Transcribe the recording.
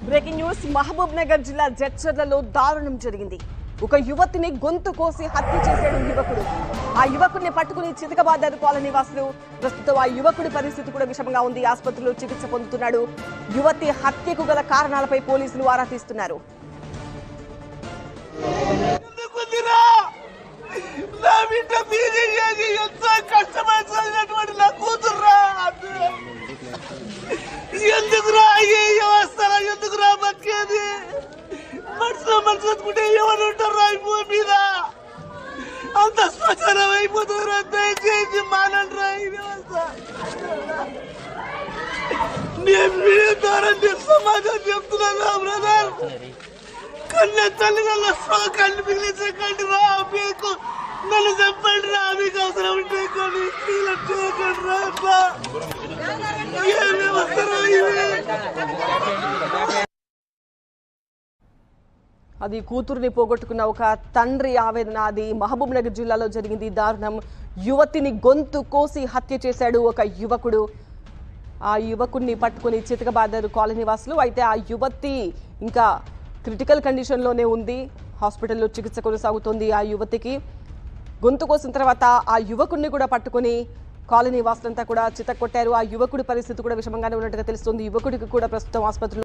Breaking news Mahabub Nagar జిల్లా జడ్చర్లలో దారుణం జరిగింది. ఒక యువతిని గొంతు కోసి హత్య చేశాడు యువకుడు. ఆ యువకుడిని పట్టుకుని చితకబాదారు కాలనీ వాసులు. ప్రస్తుతం ఆ యువకుడి పరిస్థితి కూడా విషమంగా ఉంది. ఆసుపత్రిలో చికిత్స పొందుతున్నాడు. యువతి హత్యకు గల కారణాలపై పోలీసులు ఆరా తీస్తున్నారు. ఎందుకురా ఈ వ్యవస్థలో ఎందుకురా బతికేది? మనసు బతుకుంటే ఎవరు ఉంటారా ఈ భూమి మీద? అంత శ్మశానం అయిపోతుందిరా. దయచేసి మానండిరా ఈ వ్యవస్థ. నేను ద్వారా సమాజం చెప్తున్నా బ్రదర్, కన్న తల్లిదండ్రుల కళ్ళు మిగిలించకండి రా. మీకు నన్ను చెప్పండి రా, మీకు అవసరం ఉంటే కానీ చేయకండి రా. అట్లా ఏ వ్యవస్థ రా ఇది? అది కూతురుని పోగొట్టుకున్న ఒక తండ్రి ఆవేదన. అది మహబూబ్ నగర్ జిల్లాలో జరిగింది దారుణం. యువతిని గొంతు కోసి హత్య చేశాడు ఒక యువకుడు. ఆ యువకుడిని పట్టుకుని చితకబాదారు కాలనీ వాసులు. అయితే ఆ యువతి ఇంకా క్రిటికల్ కండిషన్లోనే ఉంది. హాస్పిటల్లో చికిత్స కొనసాగుతోంది. ఆ యువతికి గొంతు కోసిన తర్వాత ఆ యువకుడిని కూడా పట్టుకుని కాలనీ వాసులంతా కూడా చితక్కొట్టారు. ఆ యువకుడి పరిస్థితి కూడా విషమంగానే ఉన్నట్టుగా తెలుస్తుంది. యువకుడికి కూడా ప్రస్తుతం ఆసుపత్రిలో